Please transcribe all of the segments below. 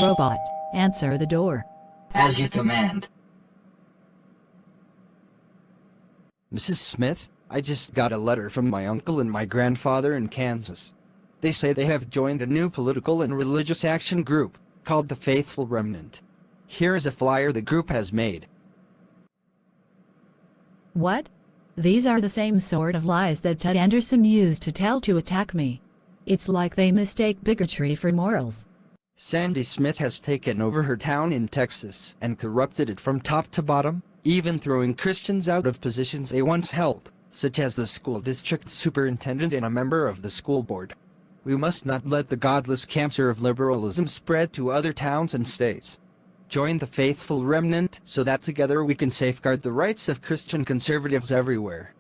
Robot, answer the door. As you command. Mrs. Smith, I just got a letter from my uncle and my grandfather in Kansas. They say they have joined a new political and religious action group called the Faithful Remnant. Here is a flyer the group has made. What? These are the same sort of lies that Ted Anderson used to tell to attack me. It's like they mistake bigotry for morals. Sandy Smith has taken over her town in Texas and corrupted it from top to bottom, even throwing Christians out of positions they once held, such as the school district superintendent and a member of the school board. We must not let the godless cancer of liberalism spread to other towns and states. Join the Faithful Remnant so that together we can safeguard the rights of Christian conservatives everywhere.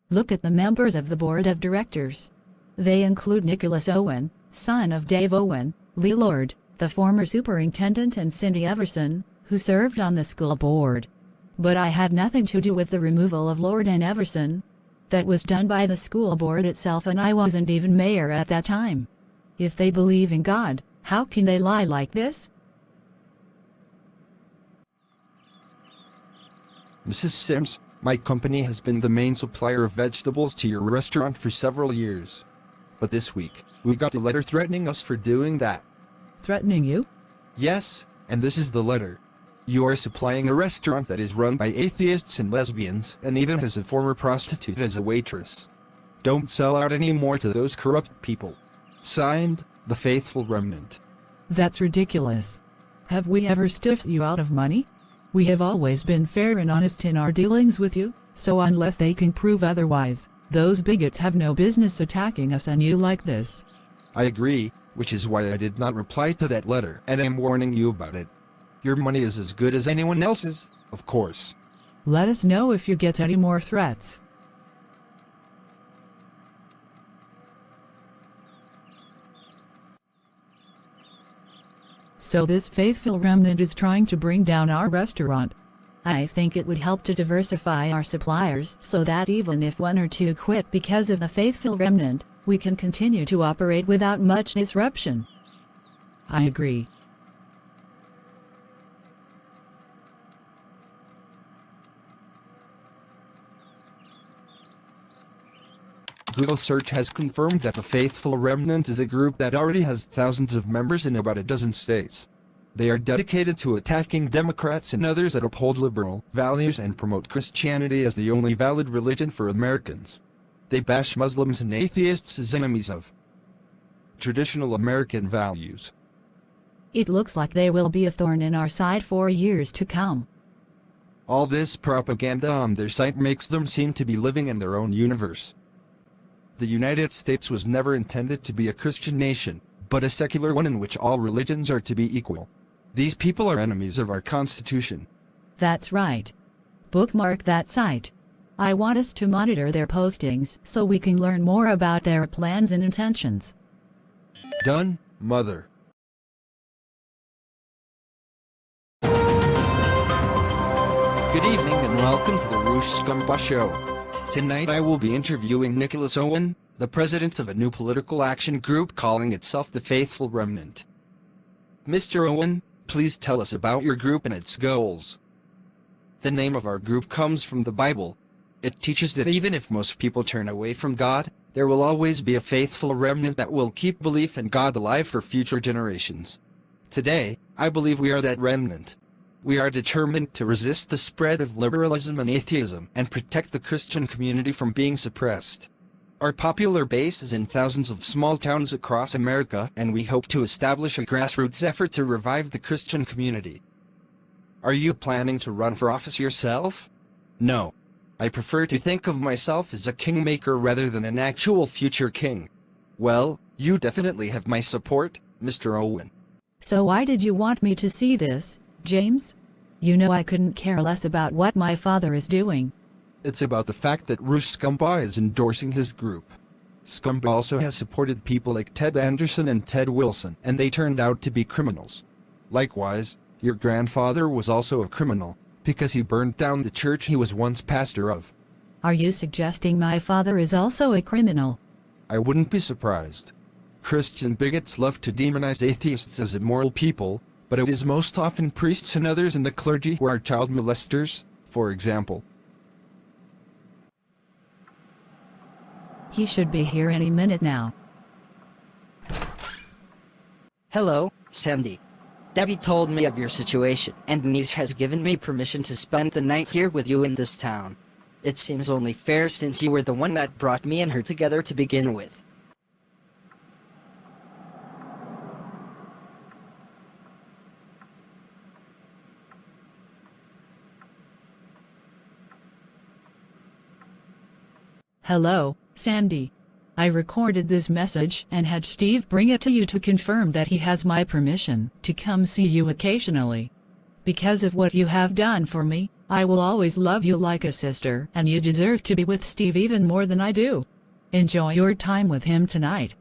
Look at the members of the board of directors. They include Nicholas Owen, son of Dave Owen, Lee Lord, the former superintendent, and Cindy Everson, who served on the school board. But I had nothing to do with the removal of Lord and Everson. That was done by the school board itself, and I wasn't even mayor at that time. If they believe in God, how can they lie like this? Mrs. Sims, my company has been the main supplier of vegetables to your restaurant for several years. But this week, we got a letter threatening us for doing that. Threatening you? Yes, and this is the letter. You are supplying a restaurant that is run by atheists and lesbians, and even has a former prostitute as a waitress. Don't sell out any more to those corrupt people. Signed, the Faithful Remnant. That's ridiculous. Have we ever stiffed you out of money? We have always been fair and honest in our dealings with you, so unless they can prove otherwise, those bigots have no business attacking us and you like this. I agree, which is why I did not reply to that letter, and am warning you about it. Your money is as good as anyone else's, of course. Let us know if you get any more threats. So this Faithful Remnant is trying to bring down our restaurant. I think it would help to diversify our suppliers so that even if one or two quit because of the Faithful Remnant, we can continue to operate without much disruption. I agree. Google search has confirmed that the Faithful Remnant is a group that already has thousands of members in about a dozen states. They are dedicated to attacking Democrats and others that uphold liberal values and promote Christianity as the only valid religion for Americans. They bash Muslims and atheists as enemies of traditional American values. It looks like they will be a thorn in our side for years to come. All this propaganda on their site makes them seem to be living in their own universe. The United States was never intended to be a Christian nation, but a secular one in which all religions are to be equal. These people are enemies of our Constitution. That's right. Bookmark that site. I want us to monitor their postings so we can learn more about their plans and intentions. Done, Mother. Good evening and welcome to the Roosh Scumpa Show. Tonight I will be interviewing Nicholas Owen, the president of a new political action group calling itself the Faithful Remnant. Mr. Owen, please tell us about your group and its goals. The name of our group comes from the Bible. It teaches that even if most people turn away from God, there will always be a faithful remnant that will keep belief in God alive for future generations. Today, I believe we are that remnant. We are determined to resist the spread of liberalism and atheism and protect the Christian community from being suppressed. Our popular base is in thousands of small towns across America, and we hope to establish a grassroots effort to revive the Christian community. Are you planning to run for office yourself? No. I prefer to think of myself as a kingmaker rather than an actual future king. Well, you definitely have my support, Mr. Owen. So why did you want me to see this, James? You know I couldn't care less about what my father is doing. It's about the fact that Roosh Scumpa is endorsing his group. Scumpa also has supported people like Ted Anderson and Ted Wilson, and they turned out to be criminals. Likewise, your grandfather was also a criminal, because he burned down the church he was once pastor of. Are you suggesting my father is also a criminal? I wouldn't be surprised. Christian bigots love to demonize atheists as immoral people, but it is most often priests and others in the clergy who are child molesters, for example. He should be here any minute now. Hello, Sandy. Debbie told me of your situation, and niece has given me permission to spend the night here with you in this town. It seems only fair since you were the one that brought me and her together to begin with. Hello, Sandy. I recorded this message and had Steve bring it to you to confirm that he has my permission to come see you occasionally. Because of what you have done for me, I will always love you like a sister, and you deserve to be with Steve even more than I do. Enjoy your time with him tonight.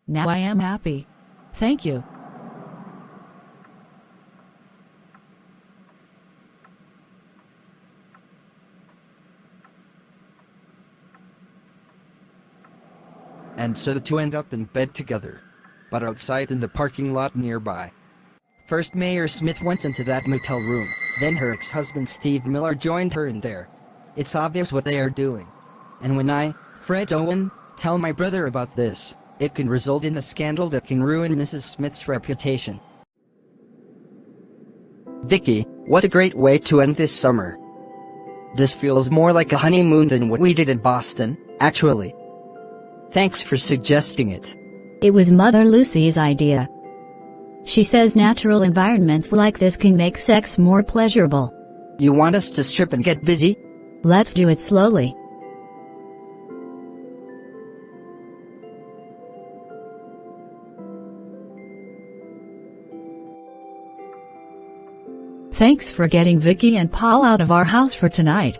Now I am happy. Thank you. And so the two end up in bed together, but outside in the parking lot nearby. First, Mayor Smith went into that motel room, then her ex-husband Steve Miller joined her in there. It's obvious what they are doing. And when I, Fred Owen, tell my brother about this, it can result in a scandal that can ruin Mrs. Smith's reputation. Vicky, what a great way to end this summer. This feels more like a honeymoon than what we did in Boston, actually. Thanks for suggesting it. It was Mother Lucy's idea. She says natural environments like this can make sex more pleasurable. You want us to strip and get busy? Let's do it slowly. Thanks for getting Vicky and Paul out of our house for tonight.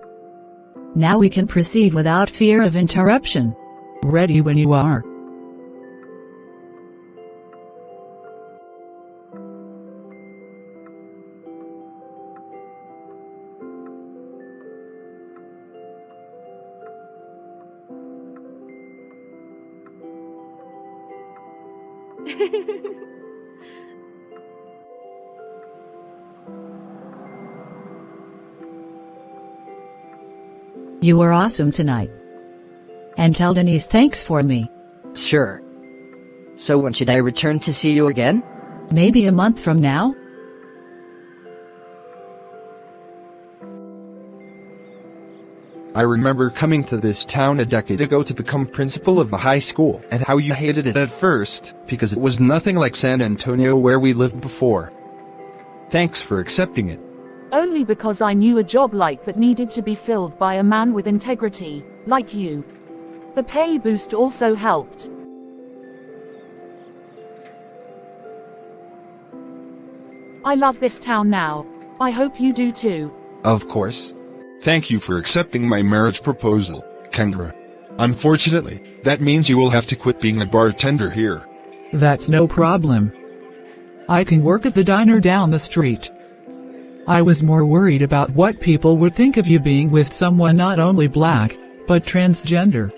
Now we can proceed without fear of interruption. Ready when you are. You were awesome tonight. And tell Denise thanks for me. Sure. So when should I return to see you again? Maybe a month from now? I remember coming to this town a decade ago to become principal of the high school, and how you hated it at first, because it was nothing like San Antonio where we lived before. Thanks for accepting it. Only because I knew a job like that needed to be filled by a man with integrity, like you. The pay boost also helped. I love this town now. I hope you do too. Of course. Thank you for accepting my marriage proposal, Kendra. Unfortunately, that means you will have to quit being a bartender here. That's no problem. I can work at the diner down the street. I was more worried about what people would think of you being with someone not only black, but transgender.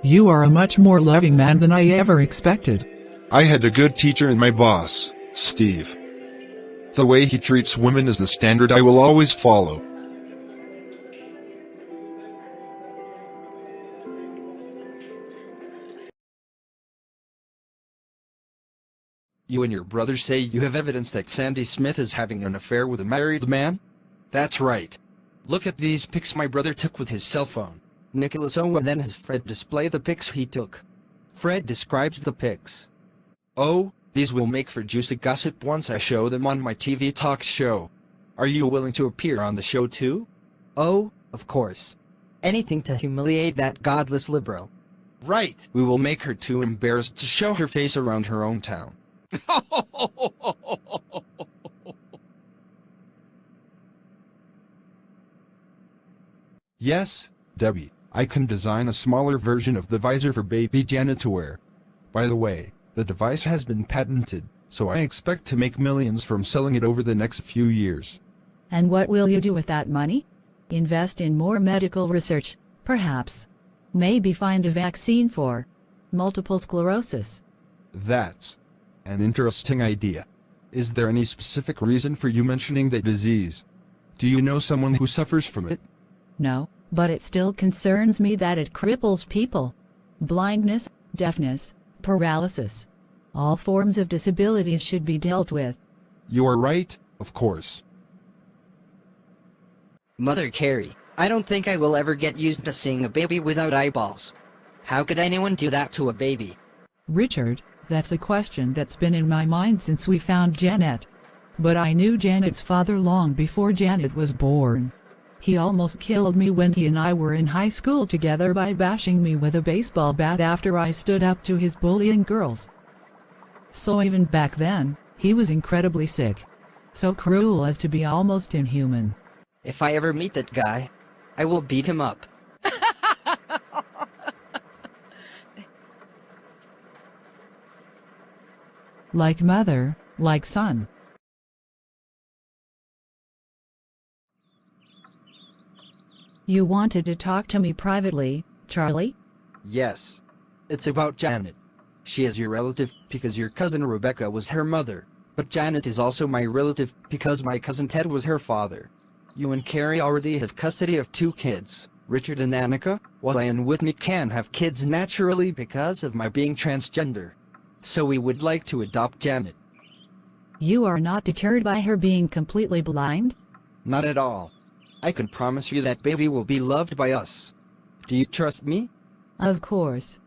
You are a much more loving man than I ever expected. I had a good teacher in my boss, Steve. The way he treats women is the standard I will always follow. You and your brother say you have evidence that Sandy Smith is having an affair with a married man? That's right. Look at these pics my brother took with his cell phone. Nicholas Owen then has Fred display the pics he took. Fred describes the pics. Oh, these will make for juicy gossip once I show them on my TV talk show. Are you willing to appear on the show too? Oh, of course. Anything to humiliate that godless liberal. Right. We will make her too embarrassed to show her face around her own town. Yes, Debbie, I can design a smaller version of the visor for baby Janet to wear. By the way, the device has been patented, so I expect to make millions from selling it over the next few years. And what will you do with that money? Invest in more medical research, perhaps. Maybe find a vaccine for multiple sclerosis. That's an interesting idea. Is there any specific reason for you mentioning the disease? Do you know someone who suffers from it? No, but it still concerns me that it cripples people. Blindness, deafness, paralysis. All forms of disabilities should be dealt with. You are right, of course. Mother Carrie, I don't think I will ever get used to seeing a baby without eyeballs. How could anyone do that to a baby? Richard, that's a question that's been in my mind since we found Janet. But I knew Janet's father long before Janet was born. He almost killed me when he and I were in high school together by bashing me with a baseball bat after I stood up to his bullying girls. So even back then, he was incredibly sick. So cruel as to be almost inhuman. If I ever meet that guy, I will beat him up. Like mother, like son. You wanted to talk to me privately, Charlie? Yes. It's about Janet. She is your relative because your cousin Rebecca was her mother, but Janet is also my relative because my cousin Ted was her father. You and Carrie already have custody of 2 kids, Richard and Annika, while I and Whitney can have kids naturally because of my being transgender. So we would like to adopt Janet. You are not deterred by her being completely blind? Not at all. I can promise you that baby will be loved by us. Do you trust me? Of course.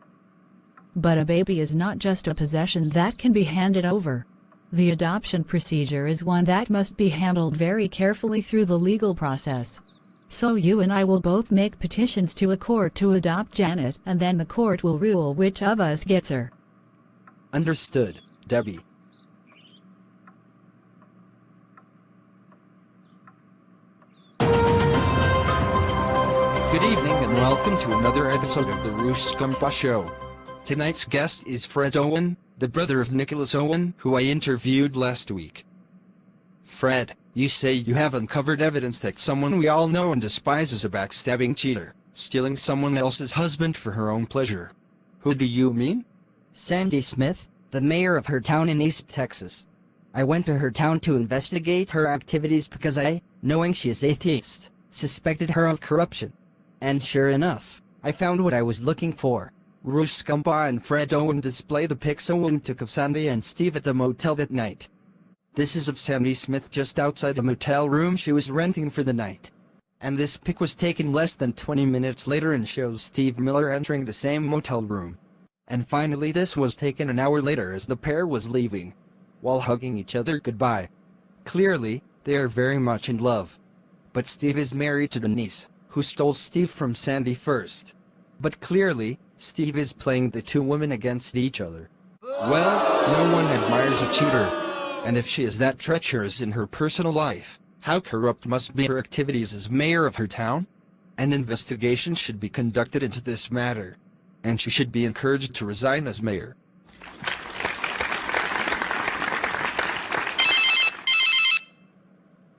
But a baby is not just a possession that can be handed over. The adoption procedure is one that must be handled very carefully through the legal process. So you and I will both make petitions to a court to adopt Janet, and then the court will rule which of us gets her. Understood, Debbie. Good evening and welcome to another episode of the Roosh Scumpa Show. Tonight's guest is Fred Owen, the brother of Nicholas Owen, who I interviewed last week. Fred, you say you have uncovered evidence that someone we all know and despise is a backstabbing cheater, stealing someone else's husband for her own pleasure. Who do you mean? Sandy Smith, the mayor of her town in East Texas. I went to her town to investigate her activities because I, knowing she is atheist, suspected her of corruption. And sure enough, I found what I was looking for. Roosh Scumpa and Fred Owen display the pics Owen took of Sandy and Steve at the motel that night. This is of Sandy Smith just outside the motel room she was renting for the night. And this pic was taken less than 20 minutes later and shows Steve Miller entering the same motel room. And finally this was taken an hour later as the pair was leaving, while hugging each other goodbye. Clearly, they are very much in love. But Steve is married to Denise, who stole Steve from Sandy first. But clearly, Steve is playing the 2 women against each other. Well, no one admires a cheater. And if she is that treacherous in her personal life, how corrupt must be her activities as mayor of her town? An investigation should be conducted into this matter. And she should be encouraged to resign as mayor.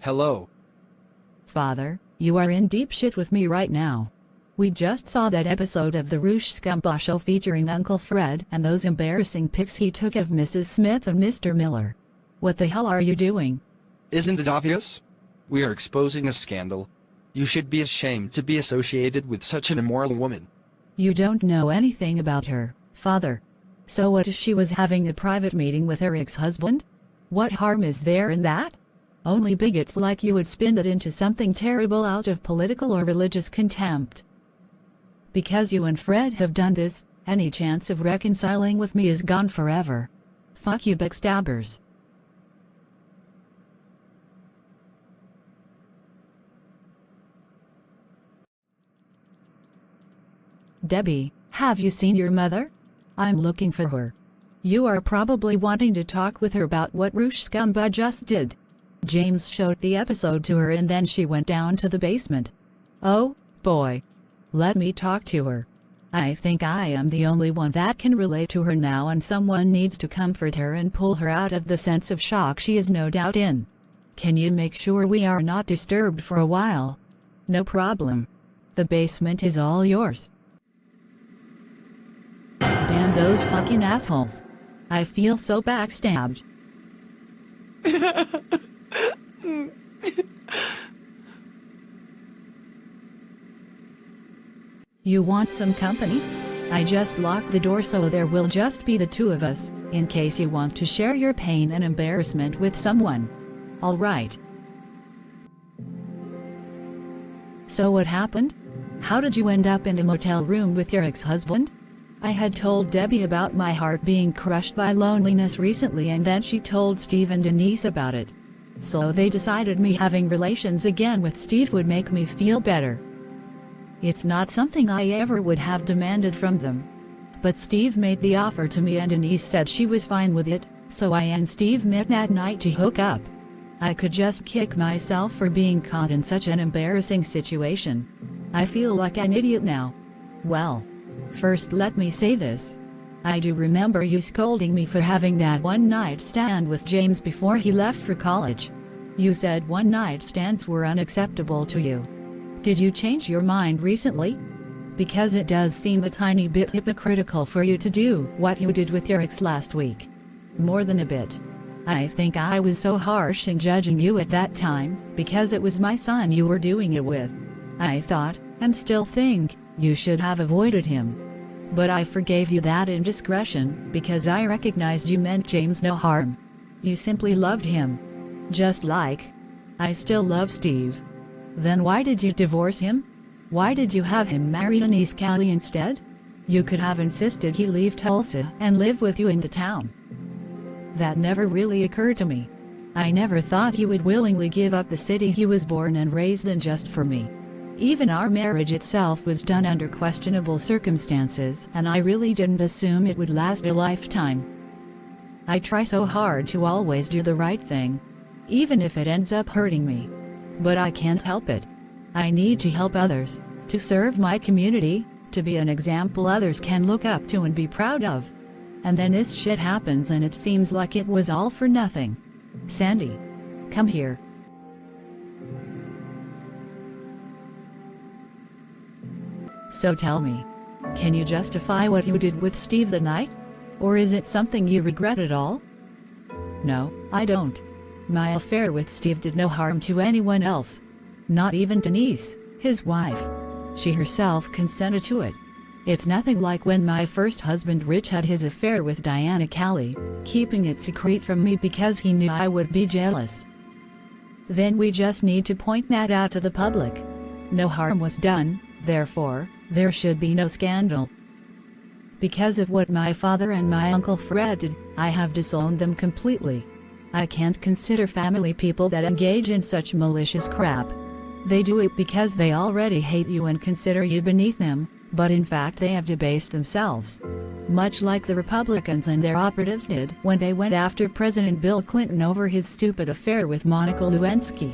Hello. Father, you are in deep shit with me right now. We just saw that episode of the Roosh Scumpa Show featuring Uncle Fred and those embarrassing pics he took of Mrs. Smith and Mr. Miller. What the hell are you doing? Isn't it obvious? We are exposing a scandal. You should be ashamed to be associated with such an immoral woman. You don't know anything about her, Father. So what if she was having a private meeting with her ex-husband? What harm is there in that? Only bigots like you would spin it into something terrible out of political or religious contempt. Because you and Fred have done this, any chance of reconciling with me is gone forever. Fuck you backstabbers. Debbie, have you seen your mother? I'm looking for her. You are probably wanting to talk with her about what Roosh Scumpa just did. James showed the episode to her and then she went down to the basement. Oh, boy. Let me talk to her. I think I am the only one that can relate to her now, and someone needs to comfort her and pull her out of the sense of shock she is no doubt in. Can you make sure we are not disturbed for a while? No problem. The basement is all yours. Damn those fucking assholes. I feel so backstabbed. You want some company? I just locked the door so there will just be the two of us, in case you want to share your pain and embarrassment with someone. All right. So what happened? How did you end up in a motel room with your ex-husband? I had told Debbie about my heart being crushed by loneliness recently, and then she told Steve and Denise about it. So they decided me having relations again with Steve would make me feel better. It's not something I ever would have demanded from them. But Steve made the offer to me and Denise said she was fine with it, so I and Steve met that night to hook up. I could just kick myself for being caught in such an embarrassing situation. I feel like an idiot now. Well, first let me say this. I do remember you scolding me for having that one-night stand with James before he left for college. You said one-night stands were unacceptable to you. Did you change your mind recently? Because it does seem a tiny bit hypocritical for you to do what you did with your ex last week. More than a bit. I think I was so harsh in judging you at that time, because it was my son you were doing it with. I thought, and still think, you should have avoided him. But I forgave you that indiscretion, because I recognized you meant James no harm. You simply loved him. Just like I still love Steve. Then why did you divorce him? Why did you have him marry Denise Callie instead? You could have insisted he leave Tulsa and live with you in the town. That never really occurred to me. I never thought he would willingly give up the city he was born and raised in just for me. Even our marriage itself was done under questionable circumstances, and I really didn't assume it would last a lifetime. I try so hard to always do the right thing, even if it ends up hurting me. But I can't help it. I need to help others, to serve my community, to be an example others can look up to and be proud of. And then this shit happens and it seems like it was all for nothing. Sandy, come here. So tell me, can you justify what you did with Steve that night? Or is it something you regret at all? No, I don't. My affair with Steve did no harm to anyone else. Not even Denise, his wife. She herself consented to it. It's nothing like when my first husband Rich had his affair with Diana Callie, keeping it secret from me because he knew I would be jealous. Then we just need to point that out to the public. No harm was done, therefore, there should be no scandal. Because of what my father and my Uncle Fred did, I have disowned them completely. I can't consider family people that engage in such malicious crap. They do it because they already hate you and consider you beneath them, but in fact they have debased themselves. Much like the Republicans and their operatives did when they went after President Bill Clinton over his stupid affair with Monica Lewinsky.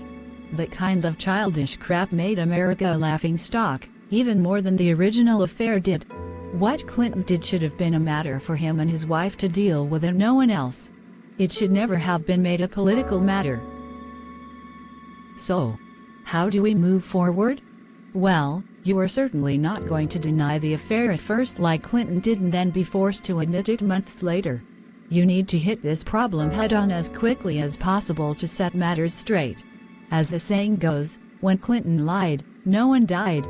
That kind of childish crap made America a laughingstock, even more than the original affair did. What Clinton did should have been a matter for him and his wife to deal with and no one else. It should never have been made a political matter. So, how do we move forward? Well, you are certainly not going to deny the affair at first like Clinton did and then be forced to admit it months later. You need to hit this problem head-on as quickly as possible to set matters straight. As the saying goes, when Clinton lied, no one died.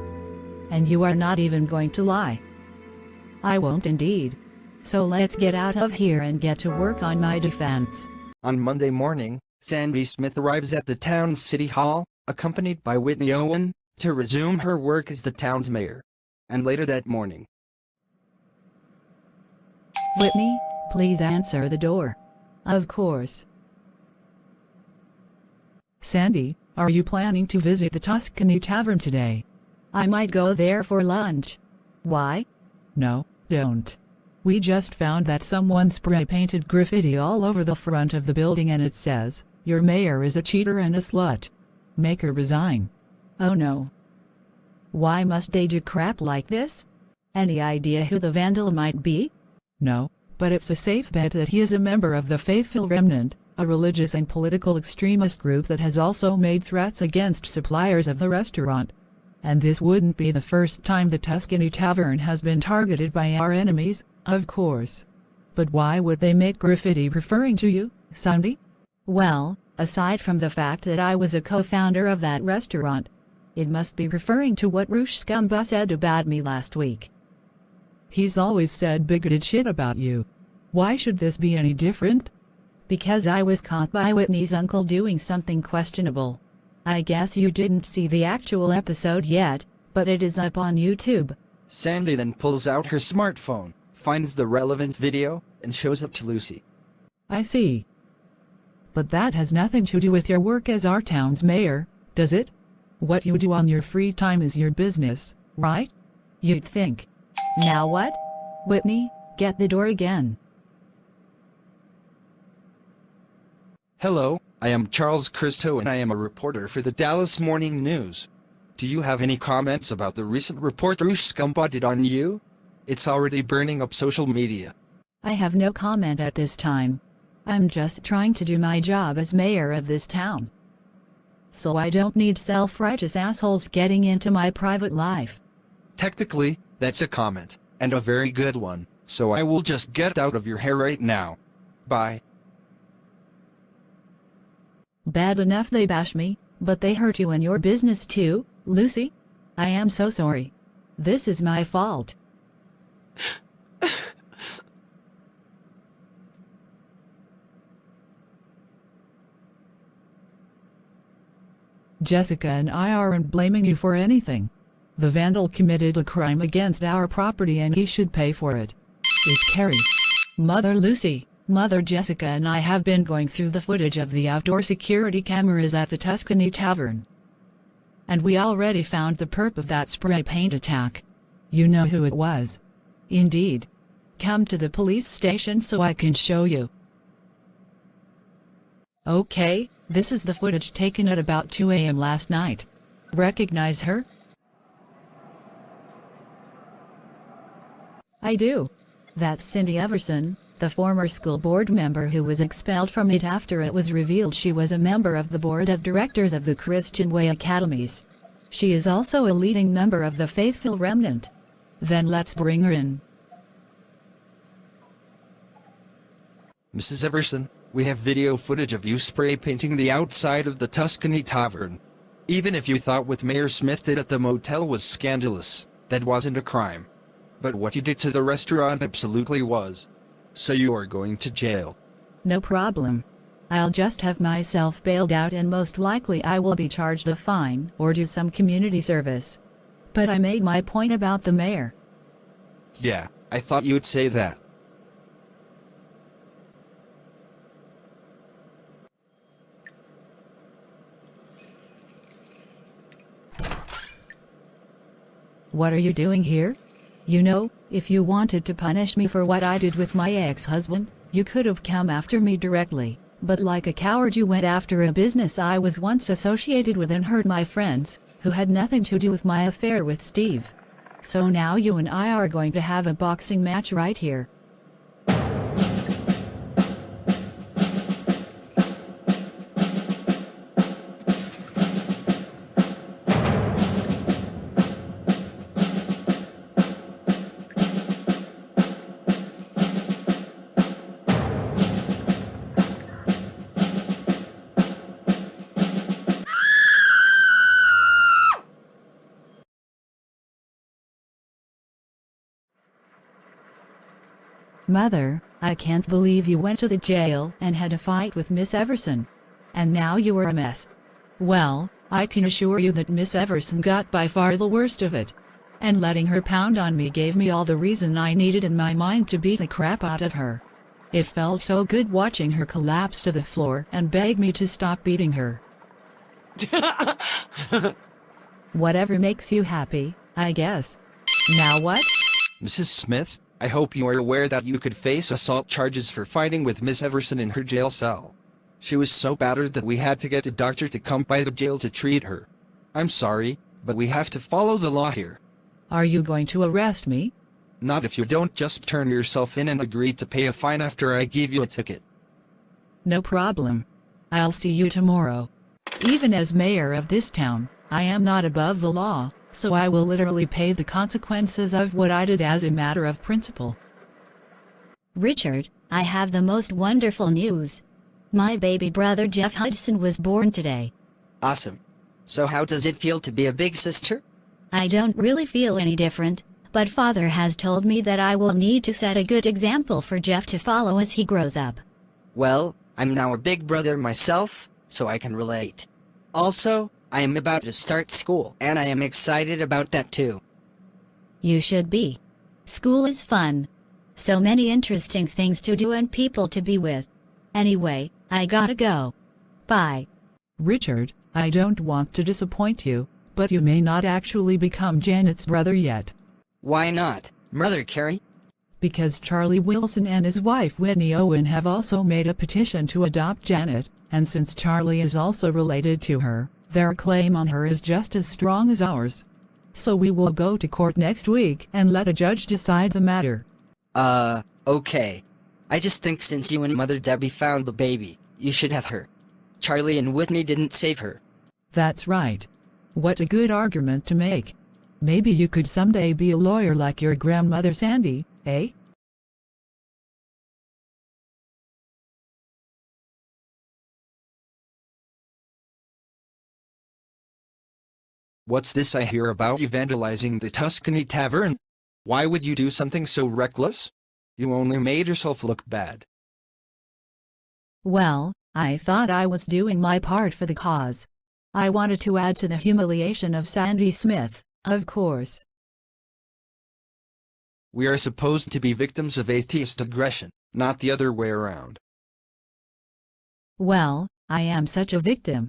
And you are not even going to lie. I won't indeed. So let's get out of here and get to work on my defense. On Monday morning, Sandy Smith arrives at the town's city hall, accompanied by Whitney Owen, to resume her work as the town's mayor. And later that morning, Whitney, please answer the door. Of course. Sandy, are you planning to visit the Tuscany Tavern today? I might go there for lunch. Why? No, don't. We just found that someone spray-painted graffiti all over the front of the building and it says, "Your mayor is a cheater and a slut. Make her resign." Oh no. Why must they do crap like this? Any idea who the vandal might be? No, but it's a safe bet that he is a member of the Faithful Remnant, a religious and political extremist group that has also made threats against suppliers of the restaurant. And this wouldn't be the first time the Tuscany Tavern has been targeted by our enemies, of course. But why would they make graffiti referring to you, Sandy? Well, aside from the fact that I was a co-founder of that restaurant, it must be referring to what Roosh Scumba said about me last week. He's always said bigoted shit about you. Why should this be any different? Because I was caught by Whitney's uncle doing something questionable. I guess you didn't see the actual episode yet, but it is up on YouTube. Sandy then pulls out her smartphone, finds the relevant video, and shows it to Lucy. I see. But that has nothing to do with your work as our town's mayor, does it? What you do on your free time is your business, right? You'd think. Now what? Whitney, get the door again. Hello, I am Charles Christo and I am a reporter for the Dallas Morning News. Do you have any comments about the recent report Roosh Scumba did on you? It's already burning up social media. I have no comment at this time. I'm just trying to do my job as mayor of this town. So I don't need self-righteous assholes getting into my private life. Technically, that's a comment, and a very good one, so I will just get out of your hair right now. Bye. Bad enough they bash me, but they hurt you and your business too, Lucy? I am so sorry. This is my fault. Jessica and I aren't blaming you for anything. The vandal committed a crime against our property and he should pay for it. It's Carrie. Mother Lucy, Mother Jessica and I have been going through the footage of the outdoor security cameras at the Tuscany Tavern. And we already found the perp of that spray paint attack. You know who it was? Indeed. Come to the police station so I can show you. Okay, this is the footage taken at about 2 a.m. last night. Recognize her? I do. That's Cindy Everson, the former school board member who was expelled from it after it was revealed she was a member of the board of directors of the Christian Way Academies. She is also a leading member of the Faithful Remnant. Then let's bring her in. Mrs. Everson, we have video footage of you spray painting the outside of the Tuscany Tavern. Even if you thought what Mayor Smith did at the motel was scandalous, that wasn't a crime. But what you did to the restaurant absolutely was. So you are going to jail. No problem. I'll just have myself bailed out and most likely I will be charged a fine or do some community service. But I made my point about the mayor. Yeah, I thought you would say that. What are you doing here? You know, if you wanted to punish me for what I did with my ex-husband, you could have come after me directly. But like a coward you went after a business I was once associated with and hurt my friends, who had nothing to do with my affair with Steve. So now you and I are going to have a boxing match right here. Mother, I can't believe you went to the jail and had a fight with Miss Everson. And now you are a mess. Well, I can assure you that Miss Everson got by far the worst of it. And letting her pound on me gave me all the reason I needed in my mind to beat the crap out of her. It felt so good watching her collapse to the floor and beg me to stop beating her. Whatever makes you happy, I guess. Now what? Mrs. Smith, I hope you are aware that you could face assault charges for fighting with Miss Everson in her jail cell. She was so battered that we had to get a doctor to come by the jail to treat her. I'm sorry, but we have to follow the law here. Are you going to arrest me? Not if you don't just turn yourself in and agree to pay a fine after I give you a ticket. No problem. I'll see you tomorrow. Even as mayor of this town, I am not above the law, so I will literally pay the consequences of what I did as a matter of principle. Richard, I have the most wonderful news. My baby brother Jeff Hudson was born today. Awesome. So how does it feel to be a big sister? I don't really feel any different, but Father has told me that I will need to set a good example for Jeff to follow as he grows up. Well, I'm now a big brother myself, so I can relate. Also, I am about to start school, and I am excited about that too. You should be. School is fun. So many interesting things to do and people to be with. Anyway, I gotta go. Bye. Richard, I don't want to disappoint you, but you may not actually become Janet's brother yet. Why not, Mother Carrie? Because Charlie Wilson and his wife Whitney Owen have also made a petition to adopt Janet, and since Charlie is also related to her, their claim on her is just as strong as ours. So we will go to court next week and let a judge decide the matter. Okay. I just think since you and Mother Debbie found the baby, you should have her. Charlie and Whitney didn't save her. That's right. What a good argument to make. Maybe you could someday be a lawyer like your grandmother Sandy, eh? What's this I hear about you vandalizing the Tuscany Tavern? Why would you do something so reckless? You only made yourself look bad. Well, I thought I was doing my part for the cause. I wanted to add to the humiliation of Sandy Smith, of course. We are supposed to be victims of atheist aggression, not the other way around. Well, I am such a victim.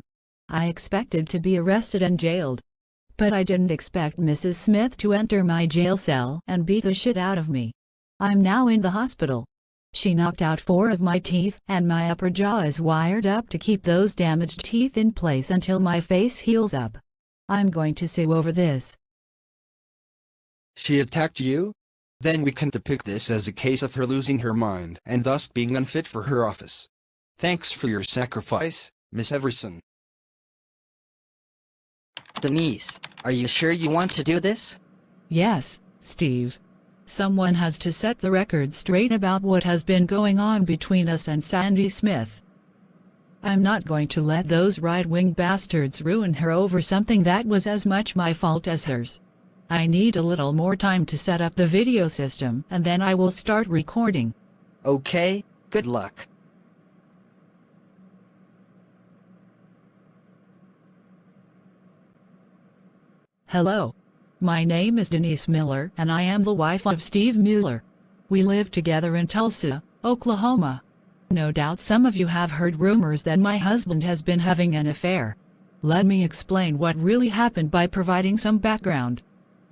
I expected to be arrested and jailed. But I didn't expect Mrs. Smith to enter my jail cell and beat the shit out of me. I'm now in the hospital. She knocked out 4 of my teeth, and my upper jaw is wired up to keep those damaged teeth in place until my face heals up. I'm going to sue over this. She attacked you? Then we can depict this as a case of her losing her mind and thus being unfit for her office. Thanks for your sacrifice, Miss Everson. Denise, are you sure you want to do this? Yes, Steve. Someone has to set the record straight about what has been going on between us and Sandy Smith. I'm not going to let those right-wing bastards ruin her over something that was as much my fault as hers. I need a little more time to set up the video system, and then I will start recording. Okay, good luck. Hello. My name is Denise Miller, and I am the wife of Steve Mueller. We live together in Tulsa, Oklahoma. No doubt some of you have heard rumors that my husband has been having an affair. Let me explain what really happened by providing some background.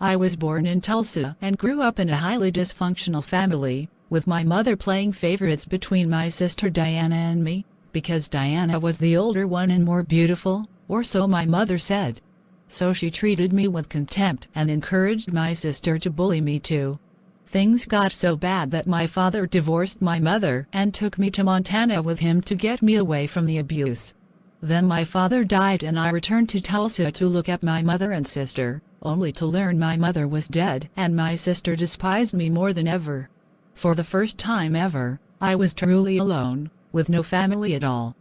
I was born in Tulsa and grew up in a highly dysfunctional family, with my mother playing favorites between my sister Diana and me, because Diana was the older one and more beautiful, or so my mother said. So she treated me with contempt and encouraged my sister to bully me too. Things got so bad that my father divorced my mother and took me to Montana with him to get me away from the abuse. Then my father died and I returned to Tulsa to look at my mother and sister, only to learn my mother was dead and my sister despised me more than ever. For the first time ever, I was truly alone, with no family at all.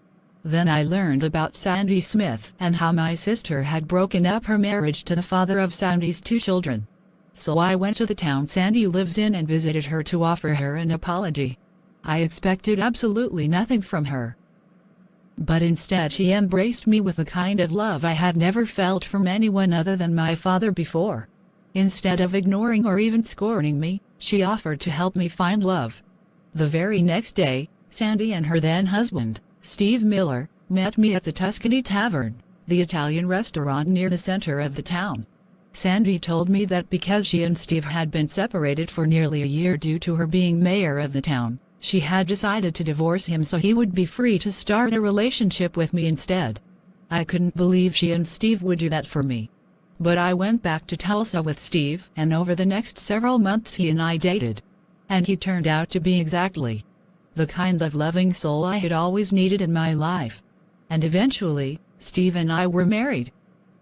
Then I learned about Sandy Smith and how my sister had broken up her marriage to the father of Sandy's 2 children. So I went to the town Sandy lives in and visited her to offer her an apology. I expected absolutely nothing from her. But instead she embraced me with a kind of love I had never felt from anyone other than my father before. Instead of ignoring or even scorning me, she offered to help me find love. The very next day, Sandy and her then husband, Steve Miller, met me at the Tuscany Tavern, the Italian restaurant near the center of the town. Sandy told me that because she and Steve had been separated for nearly a year due to her being mayor of the town, she had decided to divorce him so he would be free to start a relationship with me instead. I couldn't believe she and Steve would do that for me. But I went back to Tulsa with Steve, and over the next several months he and I dated. And he turned out to be exactly the kind of loving soul I had always needed in my life. And eventually, Steve and I were married.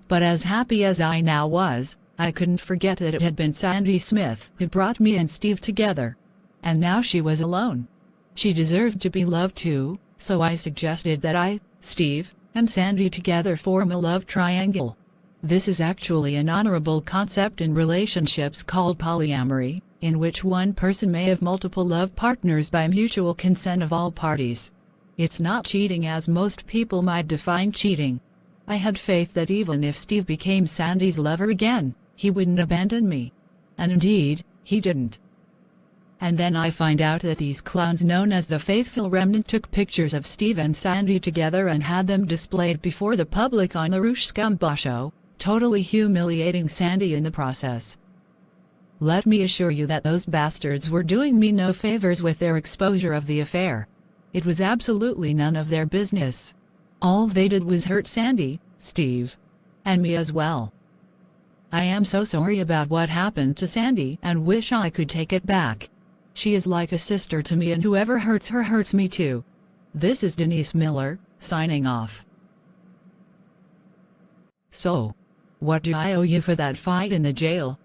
But as happy as I now was, I couldn't forget that it had been Sandy Smith who brought me and Steve together. And now she was alone. She deserved to be loved too, So I suggested that I, Steve, and Sandy together form a love triangle. This is actually an honorable concept in relationships called polyamory, in which one person may have multiple love partners by mutual consent of all parties. It's not cheating as most people might define cheating. I had faith that even if Steve became Sandy's lover again, he wouldn't abandon me. And indeed, he didn't. And then I find out that these clowns known as the Faithful Remnant took pictures of Steve and Sandy together and had them displayed before the public on the Rouge Scumba Show, totally humiliating Sandy in the process. Let me assure you that those bastards were doing me no favors with their exposure of the affair. It was absolutely none of their business. All they did was hurt Sandy, Steve, and me as well. I am so sorry about what happened to Sandy and wish I could take it back. She is like a sister to me, and whoever hurts her hurts me too. This is Denise Miller, signing off. So, what do I owe you for that fight in the jail?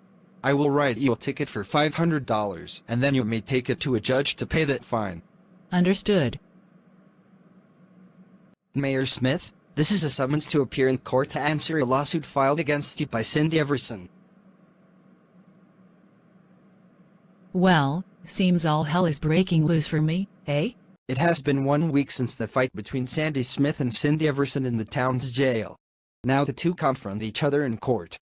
I will write you a ticket for $500, and then you may take it to a judge to pay that fine. Understood. Mayor Smith, this is a summons to appear in court to answer a lawsuit filed against you by Cindy Everson. Well, seems all hell is breaking loose for me, eh? It has been 1 week since the fight between Sandy Smith and Cindy Everson in the town's jail. Now the two confront each other in court.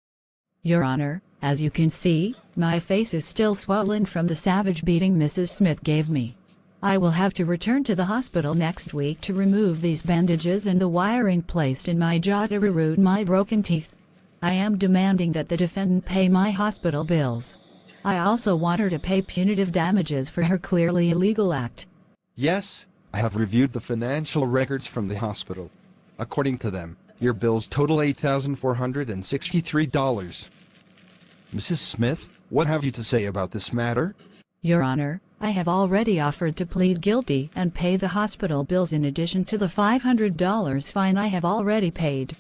Your Honor, as you can see, my face is still swollen from the savage beating Mrs. Smith gave me. I will have to return to the hospital next week to remove these bandages and the wiring placed in my jaw to reroute my broken teeth. I am demanding that the defendant pay my hospital bills. I also want her to pay punitive damages for her clearly illegal act. Yes, I have reviewed the financial records from the hospital. According to them, your bills total $8,463. Mrs. Smith, what have you to say about this matter? Your Honor, I have already offered to plead guilty and pay the hospital bills in addition to the $500 fine I have already paid.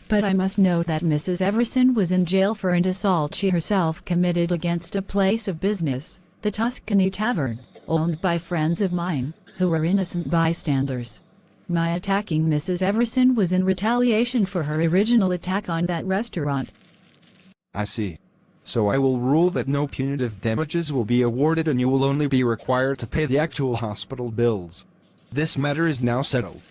But I must note that Mrs. Everson was in jail for an assault she herself committed against a place of business, the Tuscany Tavern, owned by friends of mine, who were innocent bystanders. My attacking Mrs. Everson was in retaliation for her original attack on that restaurant. I see. So I will rule that no punitive damages will be awarded and you will only be required to pay the actual hospital bills. This matter is now settled.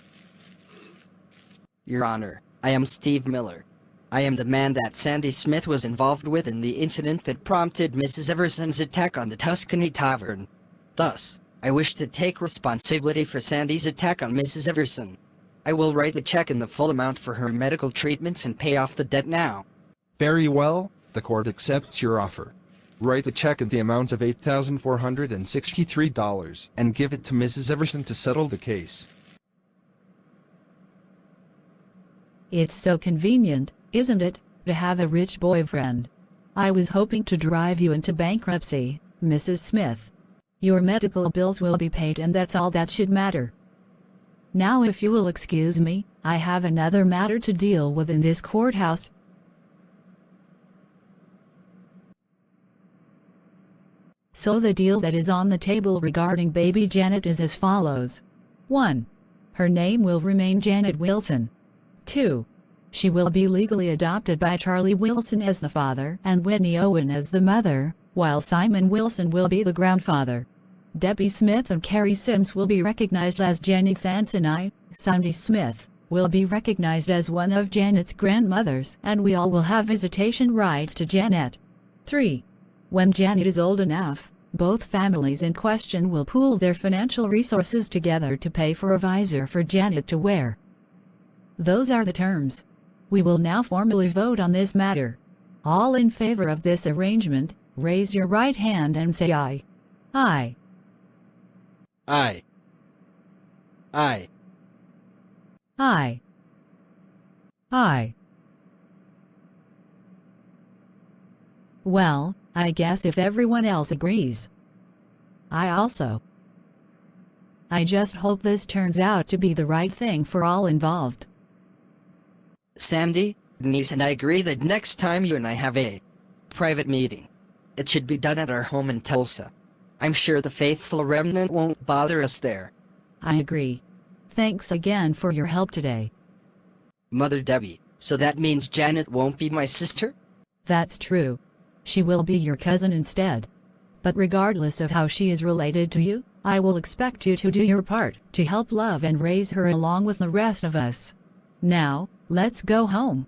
Your Honor, I am Steve Miller. I am the man that Sandy Smith was involved with in the incident that prompted Mrs. Everson's attack on the Tuscany Tavern. Thus, I wish to take responsibility for Sandy's attack on Mrs. Everson. I will write the check in the full amount for her medical treatments and pay off the debt now. Very well, the court accepts your offer. Write a check in the amount of $8,463 and give it to Mrs. Everson to settle the case. It's so convenient, isn't it, to have a rich boyfriend? I was hoping to drive you into bankruptcy, Mrs. Smith. Your medical bills will be paid and that's all that should matter. Now if you will excuse me, I have another matter to deal with in this courthouse. So the deal that is on the table regarding baby Janet is as follows. 1. Her name will remain Janet Wilson. 2. She will be legally adopted by Charlie Wilson as the father and Whitney Owen as the mother, while Simon Wilson will be the grandfather. Debbie Smith and Carrie Sims will be recognized as Jenny Sansonai. Sandy Smith will be recognized as one of Janet's grandmothers, and we all will have visitation rights to Janet. 3. When Janet is old enough, both families in question will pool their financial resources together to pay for a visor for Janet to wear. Those are the terms. We will now formally vote on this matter. All in favor of this arrangement, raise your right hand and say aye. Aye. Aye. Aye. Aye. Aye. Well, I guess if everyone else agrees. I also. I just hope this turns out to be the right thing for all involved. Sandy, Denise and I agree that next time you and I have a private meeting, it should be done at our home in Tulsa. I'm sure the Faithful Remnant won't bother us there. I agree. Thanks again for your help today. Mother Debbie, so that means Janet won't be my sister? That's true. She will be your cousin instead. But regardless of how she is related to you, I will expect you to do your part to help love and raise her along with the rest of us. Now, let's go home.